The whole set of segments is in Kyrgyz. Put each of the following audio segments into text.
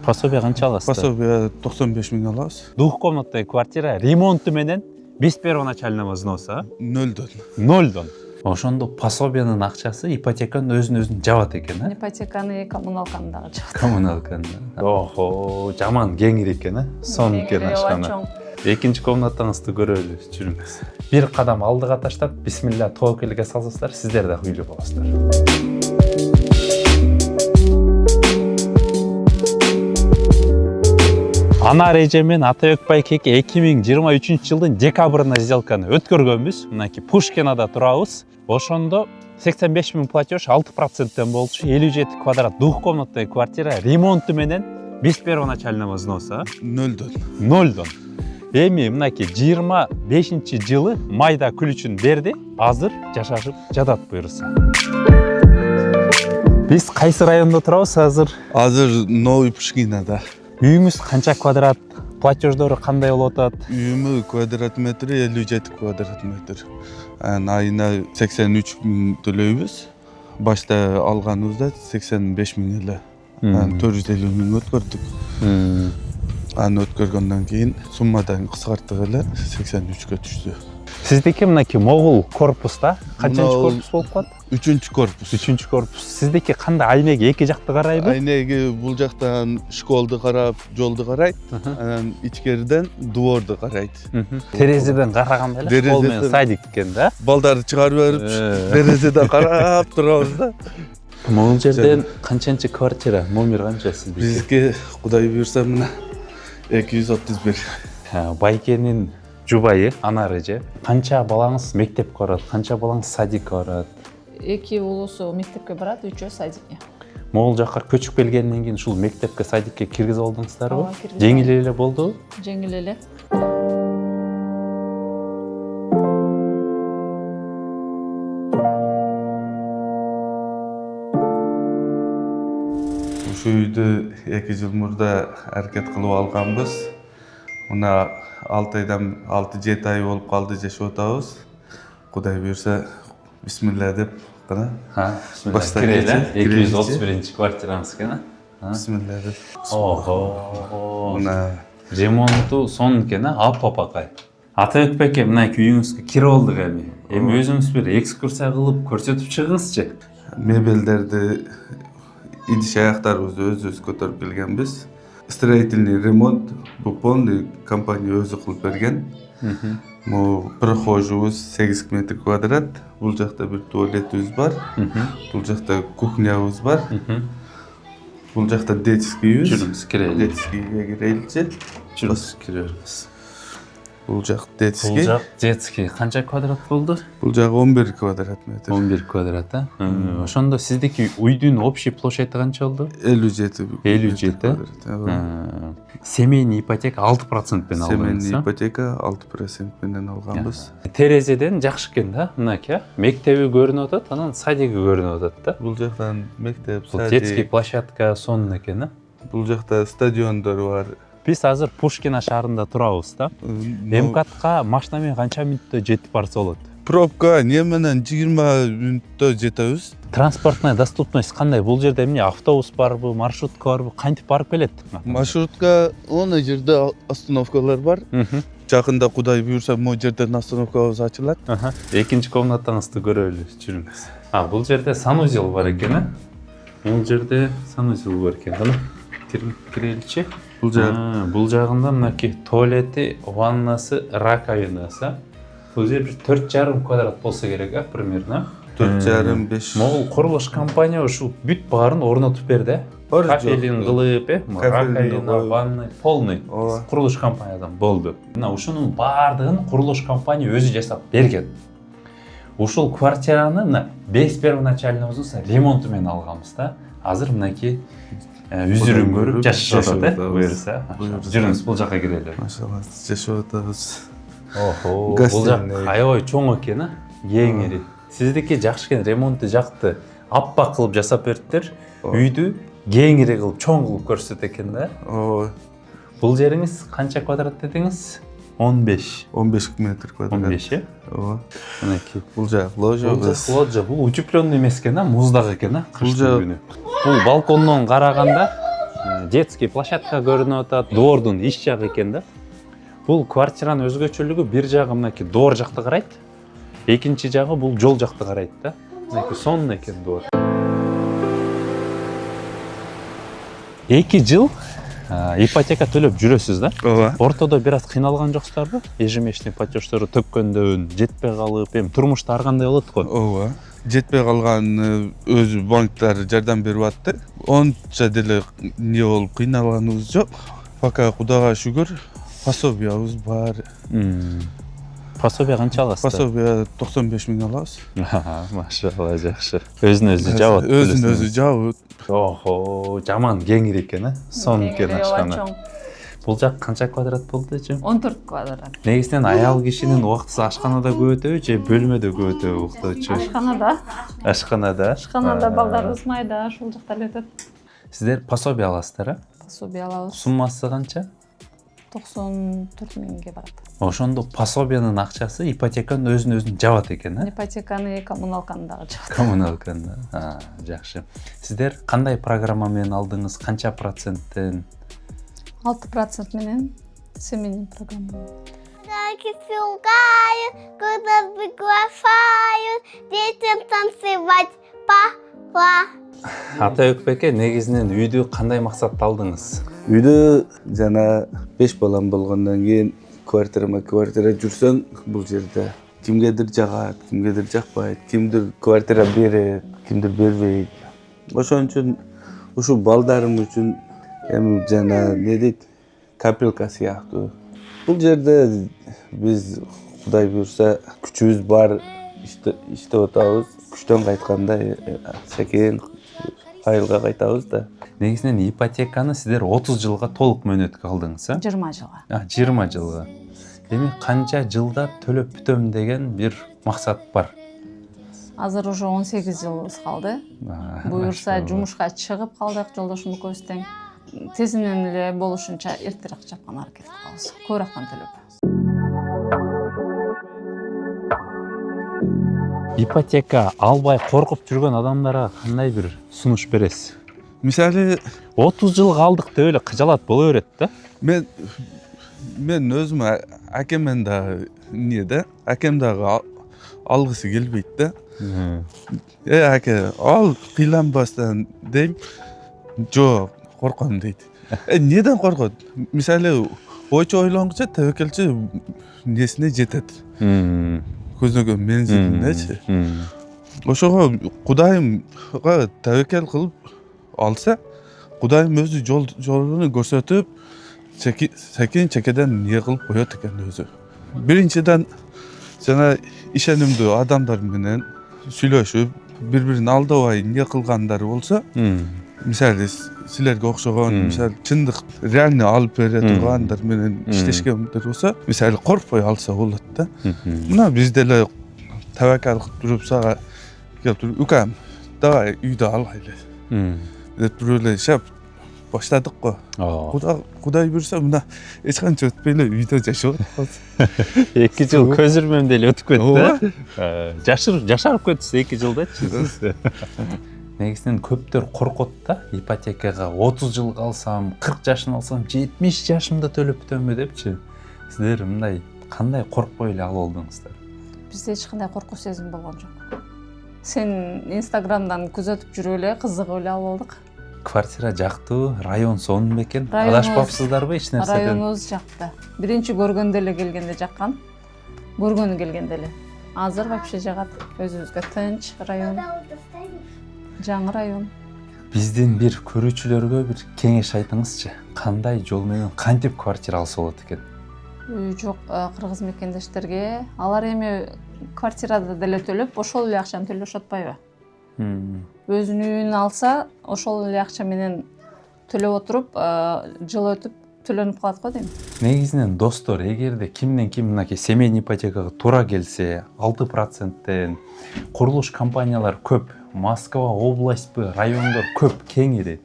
Пособие канча аласыздар? Пособие 95 миң алабыз. Двухкомнатный квартира ремонту менен без первоначального взноса 0дон. 0дон. Ошондо пособиянын акчасы ипотеканын өзүн жабат экен, а? Ипотеканы коммуналканы дагы жабат. Коммуналканы. Охо, жаман кеңир экен, а? Сон экен ашканы. Экинчи комнатаңызды көрөлү, жүрүңүз. Бир кадам алдыга таштап, бисмилля тоокелге салсаңыздар, сиздер да үйлүү болосуздар. Анар эже мен Атабек байкеке 2023 жылдын декабрында сделканы өткөргөнбүз. Мынакей Пушкинада турабыз. Ошондо 85 миң платеж 6%тен болчу, 57 квадрат двухкомнатный квартира ремонту менен без первоначального взноса 0дон. Эми мынакей 25 жылы майда күлүчүн берди, азыр жашашып жатат буюрса. Биз кайсы райондо турабыз азыр? Азыр Новый Пушкинада. Үйүңүз канча квадрат? Платеждору кандай болуп атат? Үйүмү квадрат метри 57 квадрат метр. Айына 83 миң төлөйбүз. Башта алганыбызда 85 миң эле. 450 миң өткөрдүк. Аны өткөргөндөн кийин суммадан кыскарттык эле 83кө түштү. Сиздики мынакей могул корпуста канчанчы корпус болуп калат? 3-чү корпус. 3-чү корпус. Сиздики кандай айнеги эки жакты карайбы? Айнеги бул жактан школду карап, жолду карайт. Анан ичкериден дворду карайт. Терезеден караганда эле школ менен садик экен да? Балдарды чыгарып берип, терезеден карап турабыз да. Могул жерден канчанчы квартира, номер канча сиздики? Бизге Кудай буйрса мына 231. Байкенин жубайы Анар эже. Канча балаңыз мектепке барат, канча балаңыз садикке барат? 2 улусу мектепке барат, 3-өө садикке. Могул жакка көчүп келгенден кийин ушул мектепке, садикке киргизип алдыңыздарбы? Ооба, киргизип. Жеңил эле болдубу? Жеңил эле. Ушу үйдү 2 жыл мурда аракет кылып алганбыз. Мына 6 айдан 6-7 ай болуп калды жашап атабыз. Кудай буйрса бисмилля деп кана. Баштайлы. 231 квартирамыз экен, а? Бисмилля деп. Ого. Мына ремонту сонун экен, а? Аппакай. Атабек байке, мынакей үйүңүзгө кирип алдык эми. Эми өзүңүз бир экскурсия кылып көрсөтүп чыгыңызчы. мебелдерди, идиш аяктарыбызды өзүбүз көтөрүп келгенбиз. Строительный ремонт бул полный компания өзү кылып берген. Бул прохожуубуз 8 метр квадрат. Бул жакта бир туалетибиз бар. Бул жакта кухнябыз бар. Бул жакта детскийбиз. Жүрүңүз кирели. Детскийге киреличи. Жүрүңүз киребиз. Бул жак Бул детский. жак детский канча квадрат болду? Бул жак 11 квадрат метр. 11 квадрат, а? Ошондо сиздики үйдүн общий площади канча болду? 57. 57. Семейный ипотека 6% менен алганбыз. Семейный ипотека 6% менен алганбыз. Терезеден жакшы экен да, мынакей. Мектеби көрүнүп атат, анан садиги көрүнүп атат да. Бул жактан мектеп, Бул садик. детский площадка сонун экен, а? Бул жакта стадиондор бар. Биз азыр Пушкина шаарында турабыз да. МКАДка машина менен канча мүнөттө жетип барса болот? Пробка не менен 20 мүнөттө жетебиз. Транспортная доступность кандай? Бул жерде эмне автобус барбы, маршрутка барбы, кантип барып келет? Маршрутка оңой жерде остановкалар бар. Жакында Кудай буйрса могу жерден остановкабыз ачылат. Экинчи комнатаңызды көрөлү, жүрүңүз. Бул жерде санузел бар экен, а? Бул жерде санузел бар экен. Кана киреличи. Бул жагында мынакей туалети, ваннасы, раковинасы. Бул жер 4,5 квадрат болсо керек, а, примерно. 4,5-5. Могул курулуш компания ушул бүт баарын орнотуп берди. Кафелин кылып, раковина, ванна, полный курулуш компаниядан болду. Мына ушунун баардыгын курулуш компания өзү жасап берген. Ушул квартираны мына без первоначального взноса ремонту менен алганбыз да. Азыр мынакей үзүрүн көрүп жашап атат, буюрса. Жүрүңүз бул жакка кирели. Машалла, жашап атабыз. Охо, бул жак аябай чоң экен, а? Кеңири. Сиздики жакшы экен, ремонту жакты аппак кылып жасап бериптир. Үйдү кеңири кылып, чоң кылып көрсөтөт экен да. Ооба. Бул жериңиз канча квадрат дедиңиз? 15. 15 метр квадрат. 15, э? Ооба. Мынакей. Бул жак ложабыз. Лоджа, бул утепленный эмес экен, а? Муздак экен, а? Кыштын күнү. Бул балкондон караганда детский площадка көрүнүп атат, доордун ич жагы экен да. Бул квартиранын өзгөчөлүгү бир жагы мынакей доор жакты карайт, экинчи жагы бул жол жакты карайт да. Мынакей сонун экен доор. 2 жыл ипотека төлөп жүрөсүз да. ооба. Ортодо бир аз кыйналган жоксуздарбы? Ежемесячный платеждору төккөндөн жетпей калып, эми турмушта ар кандай болот го. ооба. Жетпей калган өзү банктар жардам берип атты. Онча деле эмне болуп кыйналганыбыз жок. Пока Кудайга шүгүр, пособиябыз бар. Пособие канча аласыз? Пособие 95 000 алабыз. Машалла, жакшы. Өзүн өзү жабат. Өзүн өзү жабып. Охо, жаман кеңир экен, сонун экен ашканы. чоң. Бул жак канча квадрат болду эчим? 14 квадрат. Негизинен аял кишинин убактысы ашканада көп өтөбү же бөлмөдө көп өтөбү уктоочу? Ашканада. Ашканада. Ашканада балдарыбыз майда, ушул жакта эле өтөт. Сиздер пособие аласыздар, а? Пособие алабыз. Суммасы канча? 94 000ге барат. Ошондо пособиянын акчасы ипотеканын өзүн жабат экен, а? Ипотеканы, коммуналканы дагы жабат. Коммуналканы. Жакшы. Сиздер кандай программа менен алдыңыз? Канча проценттен? 6% менен семейный программа. Que filgaio, quando bigofaio, детям танцевать папа. Ата Өкбеке, негизинен үйдү кандай максатта алдыңыз? Үйдө жана 5 балам болгондон кийин квартира жүрсөң, бул жерде кимгедир жагат, кимгедир жакпайт, кимдир квартира берет, кимдир бербейт. Ошон үчүн ушул балдарым үчүн эми жана не дейт, капелка сыяктуу. Бул жерде биз Кудай буйрса күчүбүз бар, иштеп атабыз. Күчтөн кайтканда секен айылга кайтабыз да. Негизинен ипотеканы сиздер 30 жылга толук мөөнөткө алдыңыз, а? 20 жылга. 20 жылга. Эми канча жылда төлөп бүтөм деген бир максат бар. Азыр уже 18 жылыбыз калды. Буюрса жумушка чыгып калдык жолдошум экөөбүз тең. Тезинен эле болушунча эртерээк жапкан аракет кылабыз. Көбүрөөктөн төлөп. Ипотека албай коркуп жүргөн адамдарга кандай бир сунуш бересиз? Мисалы 30 жыл калдык деп эле кыжалат боло берет да. Мен өзүм акеммен дагы акем дагы алгысы келбейт да. Аке, ал кыйланбастан дейм. Жок, корком дейт. Неден коркот? Мисалы ойчу ойлонгуча тәвекелчи несине жетет. Көзгөн мензилинечи. Ошого Кудайымга тәвекел кылып алса, Кудайым өзү жолун көрсөтүп, секин чекеден не кылып коет экен өзү. Биринчиден жана ишенимдүү адамдар менен сүйлөшүп, бири-бирин алдабай не кылгандары болсо, мисалы силерге окшогон, мисалы чындык реально алып бере тургандар менен иштешкендер болсо, мисалы коркпой алса болот да. Мына биз деле тавакал кылып туруп сага келип туруп, "Укам, давай үйдө алайлы." деп туруп эле шап баштадык го. Кудай буйрса мына эч канча өтпөй эле үйдө жашап атабыз. 2 жыл көз ирмемде эле өтүп кетти. Жашарып кетсиз 2 жылдачы. Негизинен көптөр коркот да, ипотекага 30 жыл калсам, 40 жашын алсам, 70 жашымда төлөп бүтөмбү депчи. Сиздер мындай кандай коркпой эле алып алдыңыздар? Бизде эч кандай коркуу сезим болгон жок. Сен Инстаграмдан күзөтүп жүрүп эле кызыгып эле алып алдык. Квартира жактуу, район сонун бекен. Адашпапсыздарбы эч нерседен? Районубуз жакты. Биринчи көргөндө эле келгенде жаккан. Көргөнү келгенде эле. Азыр вообще жагат. Өзүбүзгө тынч район. Жаңы район. Биздин бир көрүүчүлөргө бир кеңеш айтыңызчы. Кандай жол менен кантип квартира алса болот экен? Үй жок кыргыз мекендештерге алар эми квартирада деле төлөп, ошол эле акчаны төлөшүп атпайбы? Өзүнүн үйүн алса, ошол эле акча менен төлөп отуруп, жыл өтүп төлөнүп калат го дейм. Негизинен достор, эгерде кимден ким мынакей семейный ипотекага туура келсе, 6%тен курулуш компаниялар көп, Москва областьпы, райондор көп, кеңири.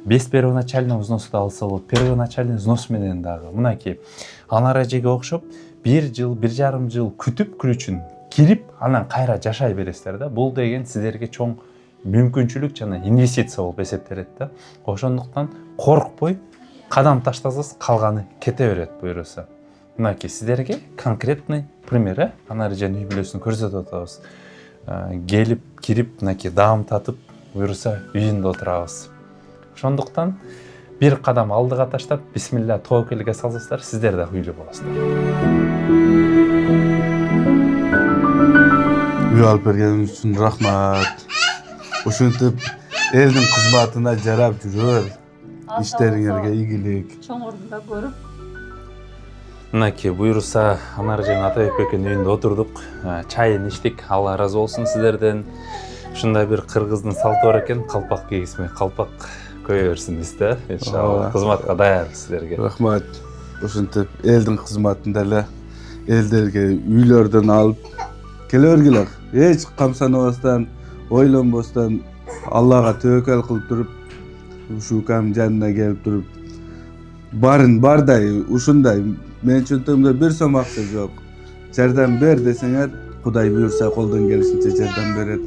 Без первоначального взноса алса болот, первоначальный взнос менен дагы мынакей анар эжеге окшоп 1 жыл, 1,5 жыл күтүп күрүчүн кирип, анан кайра жашай бересиздер да. Бул деген сиздерге чоң мүмкүнчүлүк жана инвестиция болуп эсептелет да. Ошондуктан коркпой кадам таштасаңыз калганы кете берет буюрса. Мынакей сиздерге конкретный пример, анары жана үй бүлөсүн көрсөтүп атабыз. Келип, кирип, мынакей даам татып, буюрса үйүндө отурабыз. Ошондуктан бир кадам алдыга таштап, бисмилля тоокелге салсаңыздар, сиздер да үйлүү болосуздар. Үй алып бергениңиз үчүн рахмат. Ушинтип элдин кызматына жарап жүрөр. Иштериңерге ийгилик. Чоң ордунда көрүп. Мынакей буюрса анары жана Атабек бекенин үйүндө отурдук. Чайын ичтик. Алла ыраазы болсун сиздерден. Ушундай бир кыргыздын салты бар экен, калпак кийгизмей калпак көйө берсин дейсиз да. Иншалла кызматка даярбыз сиздерге. Рахмат. Ушинтип элдин кызматында эле элдерге үйлөрдөн алып келе бергиле. Эч камсанабастан, ойлонбостон Аллага төөкөл кылып туруп, ушу укамдын жанына келип туруп, барын бардай, ушундай, мен чөнтөгүмдө бир сом акча жок. Жардам бер десеңер, Кудай буйрса колдон келишинче жардам берет.